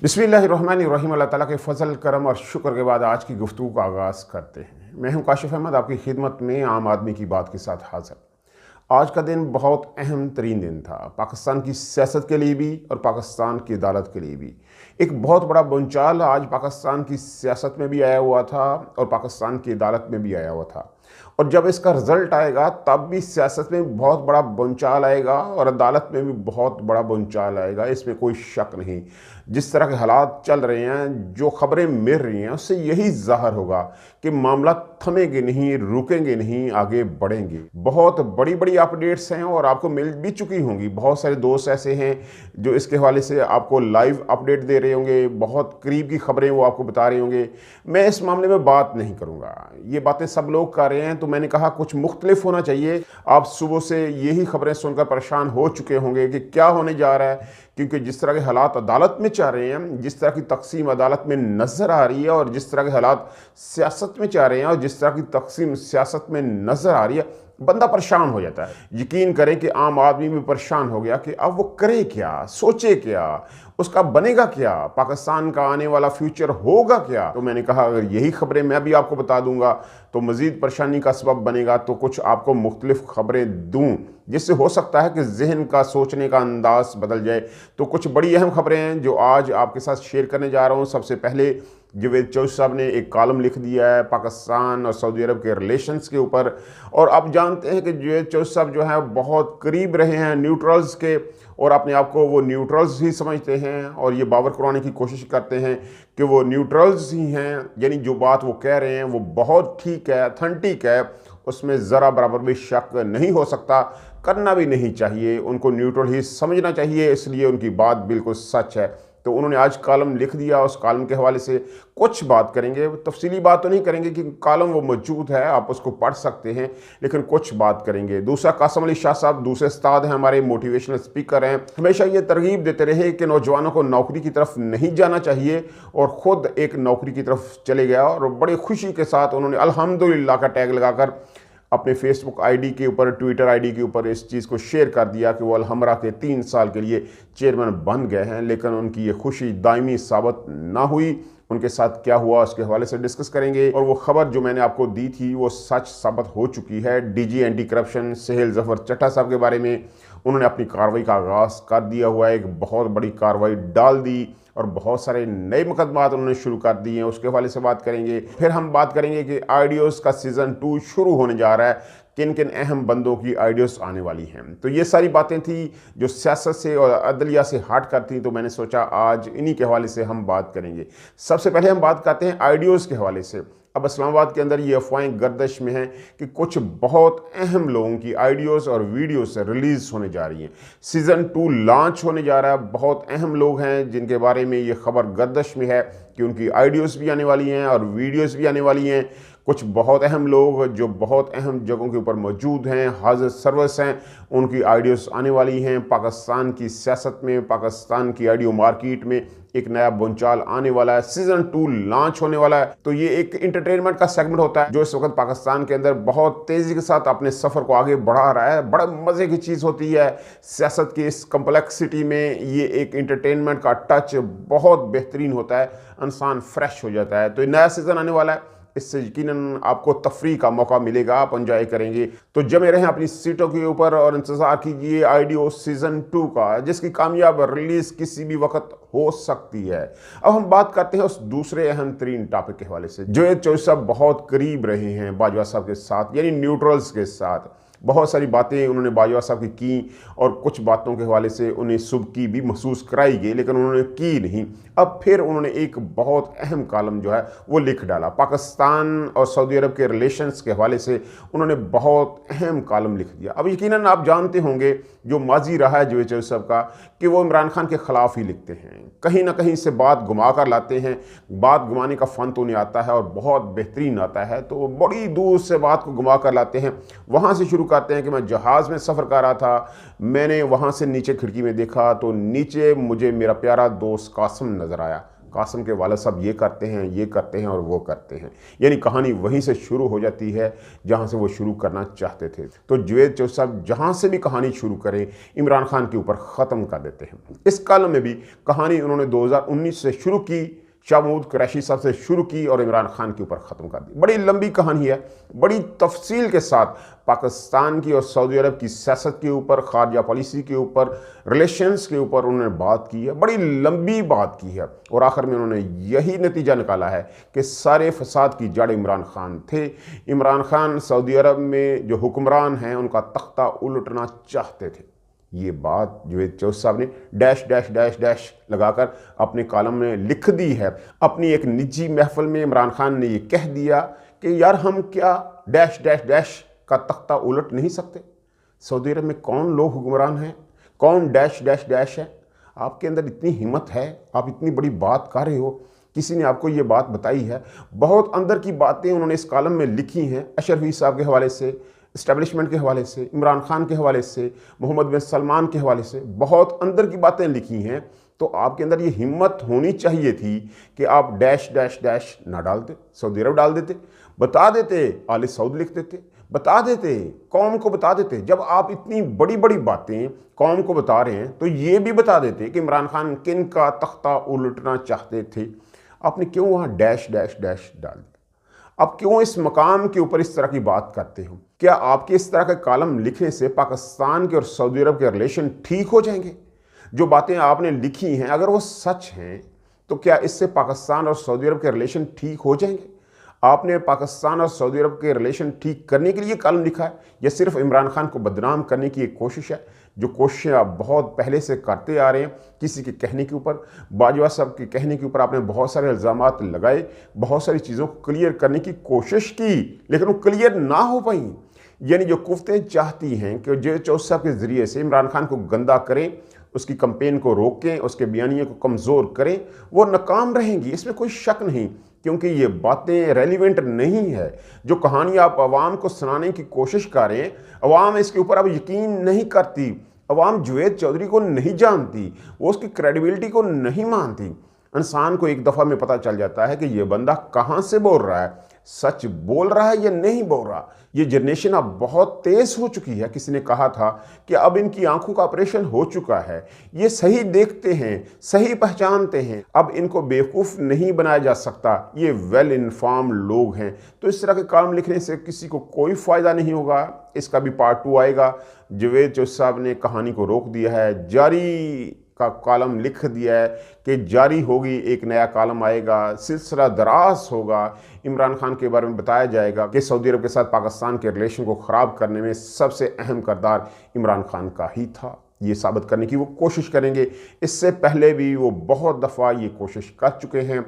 बिस्मिल्लाहिर्रहमानिर्रहीम। अल्लाह ताला के फ़ज़ल करम और शुक्र के बाद आज की गुफ्तगू का आगाज़ करते हैं। मैं हूं काशिफ़ अहमद, आपकी खिदमत में आम आदमी की बात के साथ हाज़िर। आज का दिन बहुत अहम तरीन दिन था, पाकिस्तान की सियासत के लिए भी और पाकिस्तान की अदालत के लिए भी। एक बहुत बड़ा बुंचाल आज पाकिस्तान की सियासत में भी आया हुआ था और पाकिस्तान की अदालत में भी आया हुआ था, और जब इसका रिज़ल्ट आएगा तब भी सियासत में बहुत बड़ा बुंचाल आएगा और अदालत में भी बहुत बड़ा बुंचाल आएगा, इसमें कोई शक नहीं। जिस तरह के हालात चल रहे हैं, जो खबरें मिल रही हैं, उससे यही ज़ाहिर होगा कि मामला थमेंगे नहीं, रुकेंगे नहीं, आगे बढ़ेंगे। बहुत बड़ी बड़ी अपडेट्स हैं और आपको मिल भी चुकी होंगी। बहुत सारे दोस्त ऐसे हैं जो इसके हवाले से आपको लाइव अपडेट दे रहे होंगे, बहुत करीब की खबरें वो आपको बता रहे होंगे। मैं इस मामले में बात नहीं करूँगा, ये बातें सब लोग कर रहे हैं, तो मैंने कहा कुछ मुख्तलिफ होना चाहिए। आप सुबह से यही खबरें सुनकर परेशान हो चुके होंगे कि क्या होने जा रहा है, क्योंकि जिस तरह के हालात अदालत में चल रहे हैं, जिस तरह की तकसीम अदालत में नज़र आ रही है और जिस तरह के हालात सियासत में चल रहे हैं और जिस तरह की तकसीम सियासत में नज़र आ रही है, बंदा परेशान हो जाता है। यकीन करें कि आम आदमी भी परेशान हो गया कि अब वो करे क्या, सोचे क्या, उसका बनेगा क्या, पाकिस्तान का आने वाला फ्यूचर होगा क्या। तो मैंने कहा अगर यही खबरें मैं भी आपको बता दूंगा तो मज़ीद परेशानी का सबब बनेगा, तो कुछ आपको मुख्तलिफ खबरें दूं जिससे हो सकता है कि जहन का सोचने का अंदाज बदल जाए। तो कुछ बड़ी अहम खबरें हैं जो आज आपके साथ शेयर करने जा रहा हूँ। सबसे पहले जवेद चौधरी साहब ने एक कॉलम लिख दिया है पाकिस्तान और सऊदी अरब के रिलेशंस के ऊपर, और आप जानते हैं कि जवेद चौधरी साहब जो है बहुत करीब रहे हैं न्यूट्रल्स के, और अपने आप को वो न्यूट्रल्स ही समझते हैं और ये बावर करवाने की कोशिश करते हैं कि वो न्यूट्रल्स ही हैं, यानी जो बात वो कह रहे हैं वो बहुत ठीक है, अथेंटिक है, उसमें ज़रा बराबर भी शक नहीं हो सकता, करना भी नहीं चाहिए, उनको न्यूट्रल ही समझना चाहिए, इसलिए उनकी बात बिल्कुल सच है। तो उन्होंने आज कॉलम लिख दिया, उस कॉलम के हवाले से कुछ बात करेंगे। तफसीली बात तो नहीं करेंगे कि कॉलम वो मौजूद है, आप उसको पढ़ सकते हैं, लेकिन कुछ बात करेंगे। दूसरा, कासम अली शाह साहब दूसरे उस्ताद हैं, हमारे मोटिवेशनल स्पीकर हैं, हमेशा ये तरगीब देते रहे कि नौजवानों को नौकरी की तरफ नहीं जाना चाहिए, और ख़ुद एक नौकरी की तरफ चले गया और बड़ी खुशी के साथ उन्होंने अल्हम्दुलिल्लाह का टैग लगाकर अपने फेसबुक आईडी के ऊपर, ट्विटर आईडी के ऊपर इस चीज़ को शेयर कर दिया कि वो अलहमरा के 3 साल के लिए चेयरमैन बन गए हैं। लेकिन उनकी ये खुशी दायमी साबित ना हुई, उनके साथ क्या हुआ उसके हवाले से डिस्कस करेंगे। और वो खबर जो मैंने आपको दी थी वो सच साबित हो चुकी है। DG anti corruption Sahel Zafar चट्टा साहब के बारे में उन्होंने अपनी कार्रवाई का आगाज़ कर दिया हुआ है, एक बहुत बड़ी कार्रवाई डाल दी और बहुत सारे नए मुकदमात उन्होंने शुरू कर दिए हैं, उसके हवाले से बात करेंगे। फिर हम बात करेंगे कि आइडियोज़ का सीज़न 2 शुरू होने जा रहा है, किन किन अहम बंदों की आइडियोज़ आने वाली हैं। तो ये सारी बातें थी जो सियासत से और अदलिया से हट कर थी, तो मैंने सोचा आज इन्हीं के हवाले से हम बात करेंगे। सबसे पहले हम बात करते हैं आइडियोज़ के हवाले से। अब इस्लामाबाद के अंदर ये अफवाहें गर्दिश में हैं कि कुछ बहुत अहम लोगों की आइडियोज़ और वीडियोस रिलीज़ होने जा रही हैं, सीज़न 2 लॉन्च होने जा रहा है। बहुत अहम लोग हैं जिनके बारे में ये खबर गर्दिश में है कि उनकी आइडियोज़ भी आने वाली हैं और वीडियोज़ भी आने वाली हैं। कुछ बहुत अहम लोग जो बहुत अहम जगहों के ऊपर मौजूद हैं, हाजिर सर्वस हैं, उनकी आइडियोज़ आने वाली हैं। पाकिस्तान की सियासत में, पाकिस्तान की आइडियो मार्केट में एक नया बुंचाल आने वाला है, सीज़न 2 लॉन्च होने वाला है। तो ये एक इंटरटेनमेंट का सेगमेंट होता है जो इस वक्त पाकिस्तान के अंदर बहुत तेज़ी के साथ अपने सफ़र को आगे बढ़ा रहा है। बड़ा मज़े की चीज़ होती है सियासत की इस कम्प्लेक्सिटी में, ये एक इंटरटेनमेंट का टच बहुत बेहतरीन होता है, इंसान फ्रेश हो जाता है। तो ये नया सीज़न आने वाला है, इससे यकीनन आपको तफरी का मौका मिलेगा, आप एंजॉय करेंगे। तो जमे रहें अपनी सीटों के ऊपर और इंतज़ार कीजिए आइडियो सीज़न 2 का, जिसकी कामयाब रिलीज़ किसी भी वक्त हो सकती है। अब हम बात करते हैं उस दूसरे अहम तरीन टॉपिक के हवाले से। जवेद चौधरी साहब बहुत करीब रहे हैं बाजवा साहब के साथ, यानी न्यूट्रल्स के साथ। बहुत सारी बातें उन्होंने बाजवा साहब की और कुछ बातों के हवाले से उन्हें सुबकी भी महसूस कराई गई, लेकिन उन्होंने की नहीं। अब फिर उन्होंने एक बहुत अहम कॉलम जो है वो लिख डाला पाकिस्तान और सऊदी अरब के रिलेशंस के हवाले से। उन्होंने बहुत अहम कॉलम लिख दिया। अब यकीनन आप जानते होंगे जो माजी रहा है जवेद चौधरी साहब का कि वो इमरान खान के ख़िलाफ़ ही लिखते हैं, कहीं ना कहीं से बात घुमा कर लाते हैं। बात घुमाने का फ़न तो उन्हें आता है और बहुत बेहतरीन आता है, तो बड़ी दूर से बात को घुमा कर लाते हैं। वहाँ से शुरू करते हैं कि मैं जहाज़ में सफ़र कर रहा था, मैंने वहाँ से नीचे खिड़की में देखा तो नीचे मुझे मेरा प्यारा दोस्त कासिम नज़र आया। कासिम के वालिद साहब ये करते हैं और वो करते हैं। यानी कहानी वहीं से शुरू हो जाती है जहाँ से वो शुरू करना चाहते थे। तो जावेद चौधरी साहब जहाँ से भी कहानी शुरू करें इमरान खान के ऊपर ख़त्म कर देते हैं। इस कॉलम में भी कहानी उन्होंने 2019 से शुरू की, शाह महमूद कुरैशी साहब से शुरू की और इमरान खान के ऊपर ख़त्म कर दी। बड़ी लंबी कहानी है, बड़ी तफसील के साथ पाकिस्तान की और सऊदी अरब की सियासत के ऊपर, खारजा पॉलिसी के ऊपर, रिलेशंस के ऊपर उन्होंने बात की है, बड़ी लंबी बात की है और आखिर में उन्होंने यही नतीजा निकाला है कि सारे फसाद की जड़ इमरान खान थे। इमरान खान सऊदी अरब में जो हुक्मरान हैं उनका तख्ता उलटना चाहते थे। ये बात जावेद चौधरी साहब ने डैश डैश डैश डैश लगाकर अपने कॉलम में लिख दी है। अपनी एक निजी महफिल में इमरान खान ने ये कह दिया कि यार हम क्या डैश डैश डैश का तख्ता उलट नहीं सकते। सऊदी अरब में कौन लोग हुक्मरान हैं, कौन डैश डैश डैश है। आपके अंदर इतनी हिम्मत है, आप इतनी बड़ी बात कर रहे हो, किसी ने आपको ये बात बताई है। बहुत अंदर की बातें उन्होंने इस कॉलम में लिखी हैं, अशरफी साहब के हवाले से, इस्टेब्लिशमेंट के हवाले से, इमरान खान के हवाले से, मोहम्मद बिन सलमान के हवाले से बहुत अंदर की बातें लिखी हैं। तो आपके अंदर ये हिम्मत होनी चाहिए थी कि आप डैश डैश डैश ना डालते, सऊदी अरब डाल देते, बता देते, आले सऊद लिख देते, बता देते, कौम को बता देते। जब आप इतनी बड़ी बड़ी बातें कौम को बता रहे हैं तो ये भी बता देते कि इमरान खान किन का तख्ता उलटना चाहते थे। आपने क्यों वहाँ डैश डैश डैश डाल दिया? अब क्यों इस मकाम के ऊपर इस तरह की बात करते हो? क्या आपके इस तरह के कॉलम लिखने से पाकिस्तान के और सऊदी अरब के रिलेशन ठीक हो जाएंगे? जो बातें आपने लिखी हैं अगर वो सच हैं तो क्या इससे पाकिस्तान और सऊदी अरब के रिलेशन ठीक हो जाएंगे? आपने पाकिस्तान और सऊदी अरब के रिलेशन ठीक करने के लिए कॉलम लिखा है या सिर्फ इमरान खान को बदनाम करने की एक कोशिश है, जो कोशिशें आप बहुत पहले से करते आ रहे हैं? किसी के कहने के ऊपर, बाजवा साहब के कहने के ऊपर आपने बहुत सारे इल्ज़ामात लगाए, बहुत सारी चीज़ों को क्लियर करने की कोशिश की, लेकिन वो क्लियर ना हो पाई। यानी जो कुफ्तें चाहती हैं कि जावेद चौधरी साहब के ज़रिए से इमरान खान को गंदा करें, उसकी कंपेन को रोकें, उसके बयानिए को कमज़ोर करें, वो नाकाम रहेंगी, इसमें कोई शक नहीं, क्योंकि ये बातें रेलिवेंट नहीं है। जो कहानी आप अवाम को सुनाने की कोशिश करें, अवाम इसके ऊपर अब यकीन नहीं करती, अवाम जावेद चौधरी को नहीं जानती, वो उसकी क्रेडिबिलिटी को नहीं मानती। इंसान को एक दफ़ा में पता चल जाता है कि ये बंदा कहाँ से बोल रहा है, सच बोल रहा है या नहीं बोल रहा। ये जनरेशन अब बहुत तेज़ हो चुकी है। किसी ने कहा था कि अब इनकी आंखों का ऑपरेशन हो चुका है, ये सही देखते हैं, सही पहचानते हैं, अब इनको बेवकूफ़ नहीं बनाया जा सकता, ये वेल इन्फॉर्म लोग हैं। तो इस तरह के काम लिखने से किसी को कोई फ़ायदा नहीं होगा। इसका भी पार्ट 2 आएगा। जावेद चौधरी साहब ने कहानी को रोक दिया है, जारी का कॉलम लिख दिया है कि जारी होगी, एक नया कॉलम आएगा, सिलसिला दराज होगा। इमरान खान के बारे में बताया जाएगा कि सऊदी अरब के साथ पाकिस्तान के रिलेशन को ख़राब करने में सबसे अहम किरदार इमरान खान का ही था। ये साबित करने की वो कोशिश करेंगे। इससे पहले भी वो बहुत दफ़ा ये कोशिश कर चुके हैं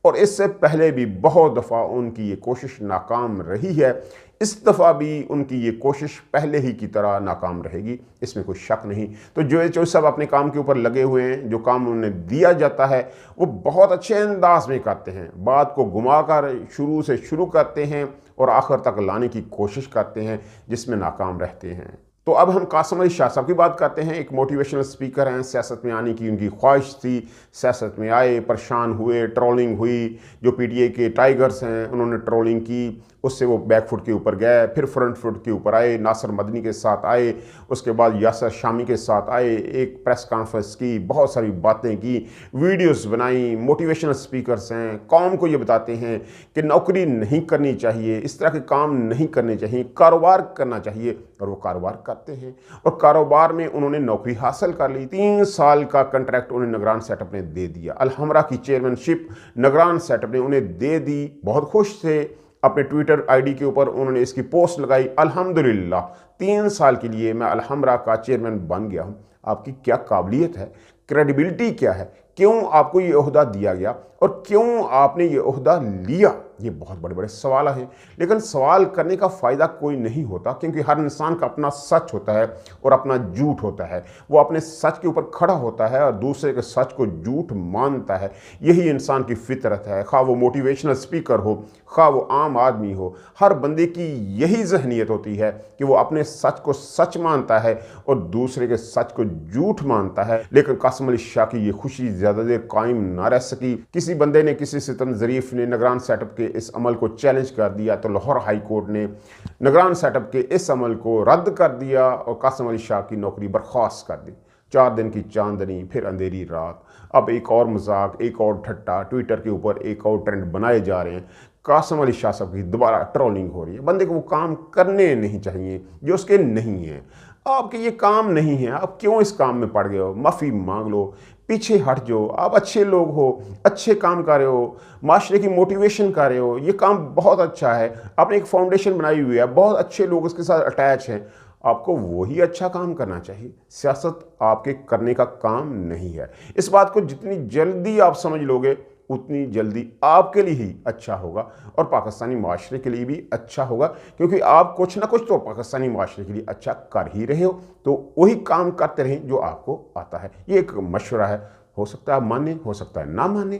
और इससे पहले भी बहुत दफ़ा उनकी ये कोशिश नाकाम रही है। इस दफ़ा भी उनकी ये कोशिश पहले ही की तरह नाकाम रहेगी, इसमें कोई शक नहीं। तो जावेद चौधरी साहब अपने काम के ऊपर लगे हुए हैं। जो काम उन्हें दिया जाता है वो बहुत अच्छे अंदाज में करते हैं, बात को घुमाकर शुरू से शुरू करते हैं और आखिर तक लाने की कोशिश करते हैं, जिसमें नाकाम रहते हैं। तो अब हम कासिम अली शाह साहब की बात करते हैं। एक मोटिवेशनल स्पीकर हैं, सियासत में आने की उनकी ख्वाहिश थी, सियासत में आए, परेशान हुए, ट्रोलिंग हुई। जो पीटीआई के टाइगर्स हैं उन्होंने ट्रोलिंग की, उससे वो बैक फुट के ऊपर गए, फिर फ्रंट फुट के ऊपर आए, नासिर मदनी के साथ आए, उसके बाद यासर शामी के साथ आए, एक प्रेस कॉन्फ्रेंस की, बहुत सारी बातें की, वीडियोस बनाई। मोटिवेशनल स्पीकर्स हैं, कौम को ये बताते हैं कि नौकरी नहीं करनी चाहिए, इस तरह के काम नहीं करने चाहिए, कारोबार करना चाहिए, और वो कारोबार करते हैं। और कारोबार में उन्होंने नौकरी हासिल कर ली। 3 साल का कंट्रैक्ट उन्हें निगरान सेटअप ने दे दिया। अलहमरा की चेयरमैनशिप निगरान सेटअप ने उन्हें दे दी। बहुत खुश थे। अपने ट्विटर आईडी के ऊपर उन्होंने इसकी पोस्ट लगाई, अल्हम्दुलिल्लाह 3 साल के लिए मैं अलहमरा का चेयरमैन बन गया हूँ। आपकी क्या काबिलियत है, क्रेडिबिलिटी क्या है, क्यों आपको ये ओहदा दिया गया और क्यों आपने ये ओहदा लिया, ये बहुत बड़े बड़े सवाल हैं। लेकिन सवाल करने का फ़ायदा कोई नहीं होता, क्योंकि हर इंसान का अपना सच होता है और अपना झूठ होता है। वो अपने सच के ऊपर खड़ा होता है और दूसरे के सच को झूठ मानता है। यही इंसान की फितरत है। खा वो मोटिवेशनल स्पीकर हो, खा वो आम आदमी हो, हर बंदे की यही जहनीत होती है कि वो अपने सच को सच मानता है और दूसरे के सच को झूठ मानता है। लेकिन कासिम अली शाह की ये खुशी ज़्यादा देर कायम ना रह सकी। किसी बंदे ने, किसी सितम ज़रीफ ने निगरान सेटअप के इस अमल को चैलेंज कर दिया तो लाहौर हाई कोर्ट ने निगरान सेटअप के इस अमल को रद्द कर दिया और कासिम अली शाह की नौकरी बर्खास्त कर दी। 4 दिन की चांदनी, फिर अंधेरी रात। अब एक और मजाक, एक और ठट्टा, ट्विटर के ऊपर एक और ट्रेंड बनाए जा रहे हैं। कासिम अली शाह साहब की दोबारा ट्रोलिंग हो रही है। बंदे को वो काम करने नहीं चाहिए जो उसके नहीं है। आपके ये काम नहीं है, आप क्यों इस काम में पड़ गए हो? माफ़ी मांग लो, पीछे हट जाओ। आप अच्छे लोग हो, अच्छे काम कर रहे हो, माशरे की मोटिवेशन कर रहे हो, ये काम बहुत अच्छा है। आपने एक फाउंडेशन बनाई हुई है, बहुत अच्छे लोग उसके साथ अटैच हैं। आपको वही अच्छा काम करना चाहिए। सियासत आपके करने का काम नहीं है। इस बात को जितनी जल्दी आप समझ लोगे उतनी जल्दी आपके लिए ही अच्छा होगा और पाकिस्तानी माशरे के लिए भी अच्छा होगा, क्योंकि आप कुछ ना कुछ तो पाकिस्तानी माशरे के लिए अच्छा कर ही रहे हो। तो वही काम करते रहें जो आपको आता है। ये एक मशवरा है, हो सकता है आप माने, हो सकता है ना माने।